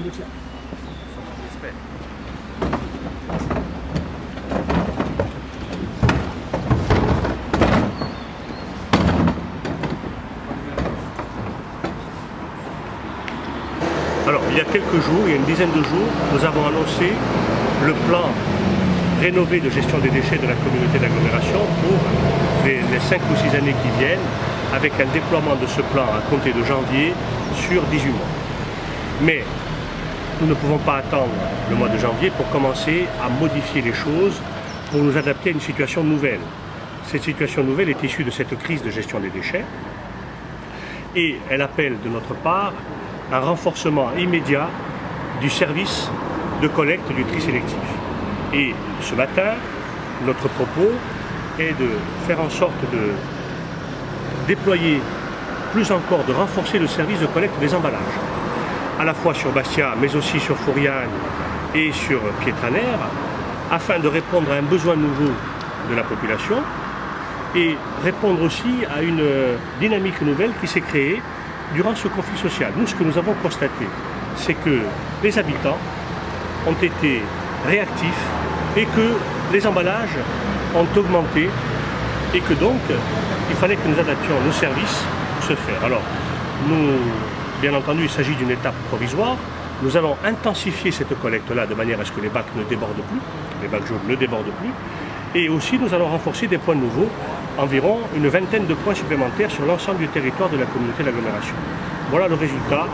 luce. Alors, il y a quelques jours, il y a une dizaine de jours, nous avons annoncé le plan rénové de gestion des déchets de la communauté d'agglomération pour les 5 ou 6 années qui viennent, avec un déploiement de ce plan à compter de janvier sur 18 mois. Mais nous ne pouvons pas attendre le mois de janvier pour commencer à modifier les choses, pour nous adapter à une situation nouvelle. Cette situation nouvelle est issue de cette crise de gestion des déchets et elle appelle de notre part un renforcement immédiat du service de collecte du tri sélectif. Et ce matin, notre propos est de faire en sorte de déployer plus encore, de renforcer le service de collecte des emballages, à la fois sur Bastia, mais aussi sur Fouriane et sur Pietraner, afin de répondre à un besoin nouveau de la population et répondre aussi à une dynamique nouvelle qui s'est créée durant ce conflit social. Nous, ce que nous avons constaté, c'est que les habitants ont été réactifs et que les emballages ont augmenté et que donc il fallait que nous adaptions nos services pour ce faire. Alors, nous, bien entendu, il s'agit d'une étape provisoire. Nous allons intensifier cette collecte-là de manière à ce que les bacs ne débordent plus, les bacs jaunes ne débordent plus. Et aussi, nous allons renforcer des points nouveaux, environ une vingtaine de points supplémentaires sur l'ensemble du territoire de la communauté d'agglomération. Voilà le résultat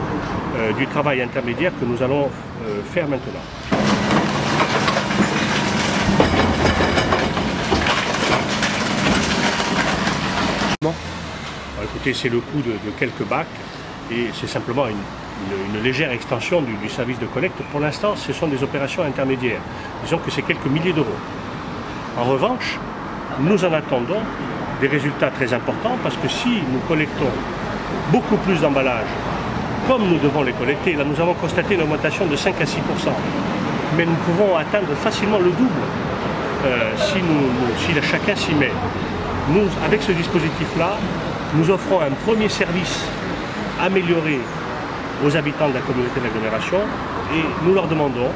du travail intermédiaire que nous allons faire maintenant. Alors, écoutez, c'est le coût de quelques bacs et c'est simplement une légère extension du service de collecte. Pour l'instant, ce sont des opérations intermédiaires. Disons que c'est quelques milliers d'euros. En revanche, nous en attendons des résultats très importants parce que si nous collectons beaucoup plus d'emballages comme nous devons les collecter, là nous avons constaté une augmentation de 5 à 6%, mais nous pouvons atteindre facilement le double si chacun s'y met. Nous, avec ce dispositif-là, nous offrons un premier service amélioré aux habitants de la communauté d'agglomération et nous leur demandons,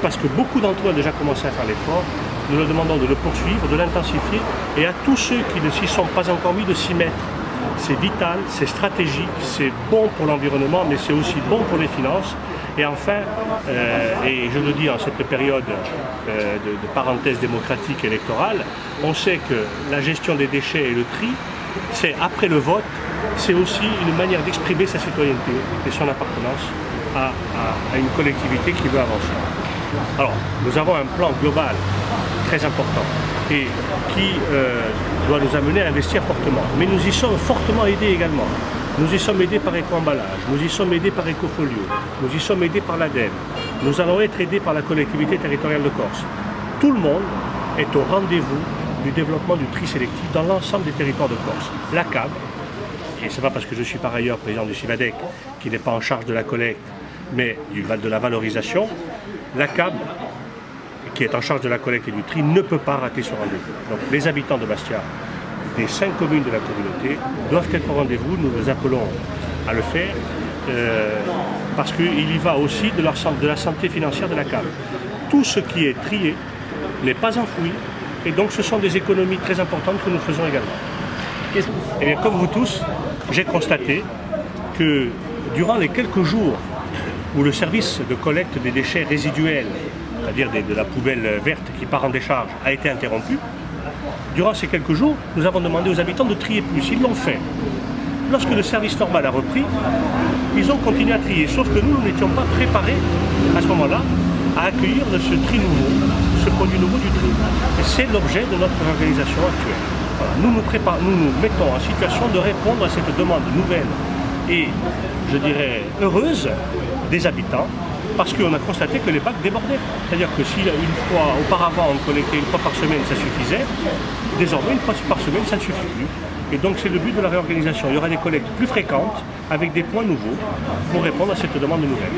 parce que beaucoup d'entre eux ont déjà commencé à faire l'effort, nous leur demandons de le poursuivre, de l'intensifier et à tous ceux qui ne s'y sont pas encore mis de s'y mettre. C'est vital, c'est stratégique, c'est bon pour l'environnement mais c'est aussi bon pour les finances. Et enfin, et je le dis en cette période de parenthèse démocratique électorale, on sait que la gestion des déchets et le tri, c'est après le vote, c'est aussi une manière d'exprimer sa citoyenneté et son appartenance à une collectivité qui veut avancer. Alors, nous avons un plan global très important et qui doit nous amener à investir fortement. Mais nous y sommes fortement aidés également. Nous y sommes aidés par Éco-emballage, nous y sommes aidés par Écofolio, nous y sommes aidés par l'ADEME, nous allons être aidés par la collectivité territoriale de Corse. Tout le monde est au rendez-vous du développement du tri sélectif dans l'ensemble des territoires de Corse. La CAB, et ce n'est pas parce que je suis par ailleurs président du CIVADEC qui n'est pas en charge de la collecte, mais de la valorisation, la CAB, qui est en charge de la collecte et du tri, ne peut pas rater ce rendez-vous. Donc les habitants de Bastia, des 5 communes de la communauté, doivent être au rendez-vous. Nous les appelons à le faire parce qu'il y va aussi de la santé financière de la CAB. Tout ce qui est trié n'est pas enfoui et donc ce sont des économies très importantes que nous faisons également. Et bien, comme vous tous, j'ai constaté que durant les quelques jours où le service de collecte des déchets résiduels, c'est-à-dire de la poubelle verte qui part en décharge, a été interrompu, durant ces quelques jours, nous avons demandé aux habitants de trier plus. Ils l'ont fait. Lorsque le service normal a repris, ils ont continué à trier. Sauf que nous n'étions pas préparés à ce moment-là à accueillir ce tri nouveau, ce produit nouveau du tri. Et c'est l'objet de notre organisation actuelle. Voilà. Nous nous mettons en situation de répondre à cette demande nouvelle et, je dirais, heureuse des habitants, parce qu'on a constaté que les bacs débordaient. C'est-à-dire que si une fois, auparavant, on collectait une fois par semaine, ça suffisait, désormais, une fois par semaine, ça ne suffit plus. Et donc, c'est le but de la réorganisation. Il y aura des collectes plus fréquentes, avec des points nouveaux, pour répondre à cette demande nouvelle.